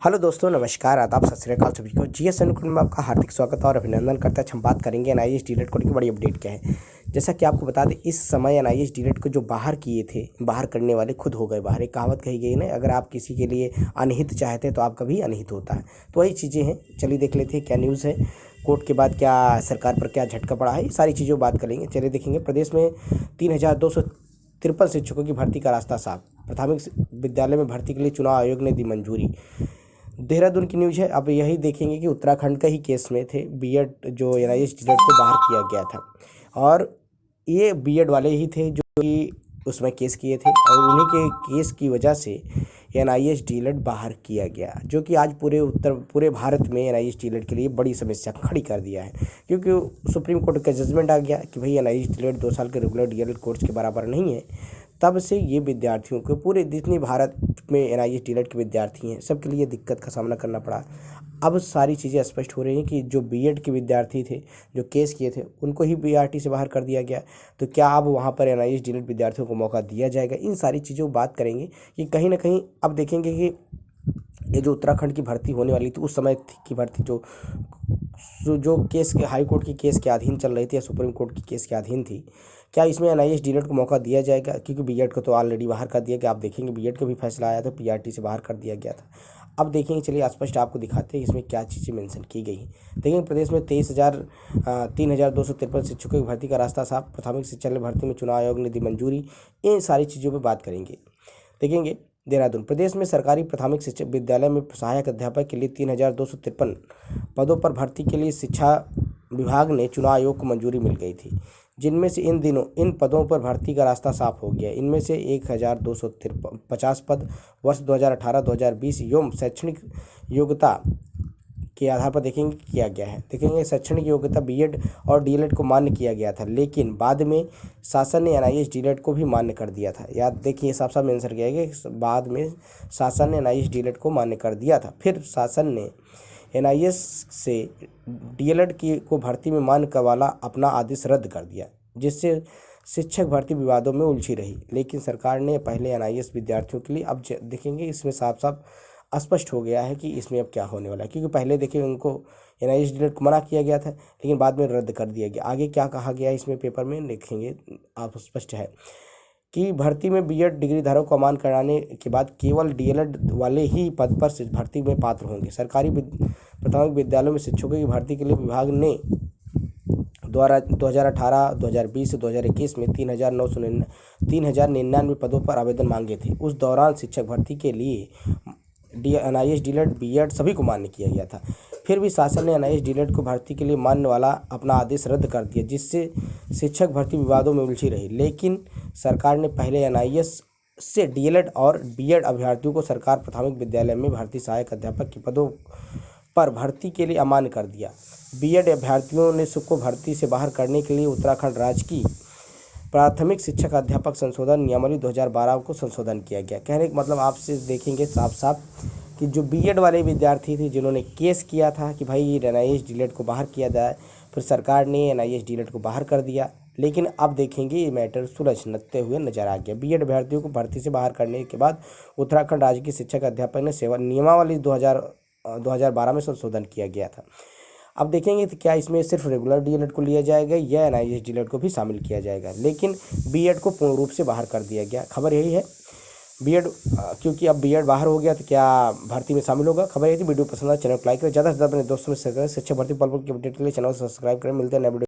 Hello दोस्तों, नमस्कार, आदाब, सत श्री अकाल सभी को। जीएस अनुकुल में आपका हार्दिक स्वागत और अभिनंदन करता है। हम बात करेंगे एनआईएस डीलेट को लेकर बड़ी अपडेट क्या है। जैसा कि आपको बता दें, इस समय एनआईएस डीलेट को जो बाहर किए थे, बाहर करने वाले खुद हो गए बाहर। एक कहावत कही गई ना, अगर आप किसी के लिए अनहित चाहते हैं तो आपका भी अनहित होता है। तो वही चीज़ें हैं। चलिए देख लेते हैं क्या न्यूज़ है। कोर्ट के बाद क्या सरकार पर क्या झटका पड़ा है, ये सारी चीज़ों बात करेंगे। चलिए देखेंगे। प्रदेश में 3,253 शिक्षकों की भर्ती का रास्ता साफ। प्राथमिक विद्यालय में भर्ती के लिए चुनाव आयोग ने दी मंजूरी। देहरादून की न्यूज़ है। अब यही देखेंगे कि उत्तराखंड का ही केस में थे बीएड, जो एनआईएस डीलेट को बाहर किया गया था, और ये बीएड वाले ही थे जो कि उसमें केस किए थे, और उन्हीं के केस की वजह से एनआईएस डीलेट बाहर किया गया, जो कि आज पूरे भारत में एनआईएस डीलेट के लिए बड़ी समस्या खड़ी कर दिया है। क्योंकि सुप्रीम कोर्ट का जजमेंट आ गया कि भाई एनआईएस डीलेट 2 साल के रेगुलर डीएलएड कोर्स के बराबर नहीं है। तब से ये विद्यार्थियों को, पूरे जितनी भारत में एनआईएस डीलेट के विद्यार्थी हैं, सबके लिए दिक्कत का सामना करना पड़ा। अब सारी चीज़ें स्पष्ट हो रही हैं कि जो बीएड के विद्यार्थी थे, जो केस किए थे, उनको ही बीआरटी से बाहर कर दिया गया। तो क्या अब वहाँ पर एनआईएस डीलेट विद्यार्थियों को मौका दिया जाएगा? इन सारी चीज़ों को बात करेंगे कि कहीं ना कहीं अब देखेंगे कि ये जो उत्तराखंड की भर्ती होने वाली थी, उस समय की भर्ती जो केस के हाई कोर्ट की केस के अधीन चल रही थी या सुप्रीम कोर्ट की केस के अधीन थी, क्या इसमें एनआईएस डीलेट को मौका दिया जाएगा? क्योंकि बीएड को तो ऑलरेडी बाहर कर दिया गया। आप देखेंगे बीएड का भी फैसला आया था, पीआरटी से बाहर कर दिया गया था। अब देखेंगे, चलिए स्पष्ट आपको दिखाते हैं इसमें क्या चीज़ें मेंशन की गई हैं। देखेंगे प्रदेश में 3,253 शिक्षकों की भर्ती का रास्ता साफ। प्राथमिक शिक्षा भर्ती में चुनाव आयोग ने दी मंजूरी। इन सारी चीज़ों पर बात करेंगे। देखेंगे देहरादून। प्रदेश में सरकारी प्राथमिक शिक्षा विद्यालय में सहायक अध्यापक के लिए 3,253 पदों पर भर्ती के लिए शिक्षा विभाग ने चुनाव आयोग को मंजूरी मिल गई थी, जिनमें से इन दिनों इन पदों पर भर्ती का रास्ता साफ हो गया। इनमें से 1,250 पद वर्ष 2018-2020 एवं शैक्षणिक योग्यता के आधार पर देखेंगे किया गया है। देखेंगे शैक्षणिक योग्यता बीएड और डीएलएड को मान्य किया गया था, लेकिन बाद में शासन ने एनआईएस डीलेट को भी मान्य कर दिया था। याद देखिए, साफ साफ मेंशन किया गया कि बाद में शासन ने एनआईएस डीलेट को मान्य कर दिया था, फिर शासन ने एनआईएस से डीएलएड को भर्ती में मान्य का वाला अपना आदेश रद्द कर दिया, जिससे शिक्षक भर्ती विवादों में उलझी रही। लेकिन सरकार ने पहले एनआईएस विद्यार्थियों के लिए, अब देखेंगे इसमें साफ साफ स्पष्ट हो गया है कि इसमें अब क्या होने वाला है। क्योंकि पहले देखिए उनको एनआईएस डीलेट को मना किया गया था, लेकिन बाद में रद्द कर दिया गया। आगे क्या कहा गया इसमें पेपर में देखेंगे, आप स्पष्ट है कि भर्ती में बीएड डिग्री धारक को अमान्य कराने के बाद केवल डीएलएड वाले ही पद पर भर्ती में पात्र होंगे। सरकारी प्राथमिक विद्यालयों में शिक्षकों की भर्ती के लिए विभाग ने द्वारा 2018, 2020 से 2021 में 3,099 पदों पर आवेदन मांगे थे। उस दौरान शिक्षक भर्ती के लिए एनआईएस डीलेट बीएड सभी को मान्य किया गया था। फिर भी शासन ने एनआईएस डीलेट को भर्ती के लिए मान्य वाला अपना आदेश रद्द कर दिया, जिससे शिक्षक भर्ती विवादों में उलझी रही। लेकिन सरकार ने पहले एनआईएस से डीएलएड और बीएड अभ्यर्थियों को सरकार प्राथमिक विद्यालय में भर्ती सहायक अध्यापक के पदों पर भर्ती के लिए अमान्य कर दिया। बीएड अभ्यर्थियों ने सबको भर्ती से बाहर करने के लिए उत्तराखंड राज्य की प्राथमिक शिक्षक अध्यापक संशोधन नियमावली 2012 को संशोधन किया गया। कहने का मतलब आपसे देखेंगे साफ साफ कि जो बीएड वाले विद्यार्थी थे, जिन्होंने केस किया था कि भाई एनआईएस डीलेट को बाहर किया जाए, फिर सरकार ने एनआईएस डीलेट को बाहर कर दिया। लेकिन अब देखेंगे ये मैटर सुलझते हुए नजर आ गया। बीएड अभ्यर्थियों को भर्ती से बाहर करने के बाद उत्तराखंड राज्य के शिक्षक अध्यापक ने सेवा नियमावली 2012 में संशोधन किया गया था। अब देखेंगे तो क्या इसमें सिर्फ रेगुलर डीएलएड को लिया जाएगा या एनआईएस डीलेट को भी शामिल किया जाएगा। लेकिन बीएड को पूर्ण रूप से बाहर कर दिया गया, खबर यही है। बीएड, क्योंकि अब बीएड बाहर हो गया तो क्या भर्ती में शामिल होगा, खबर यही थी। वीडियो पसंद है चैनल को लाइक करें, ज़्यादा से ज़्यादा अपने दोस्तों में शेयर करें। शिक्षक भर्ती पल पल की अपडेट के लिए चैनल को सब्सक्राइब करें। मिलते हैं नए वीडियो।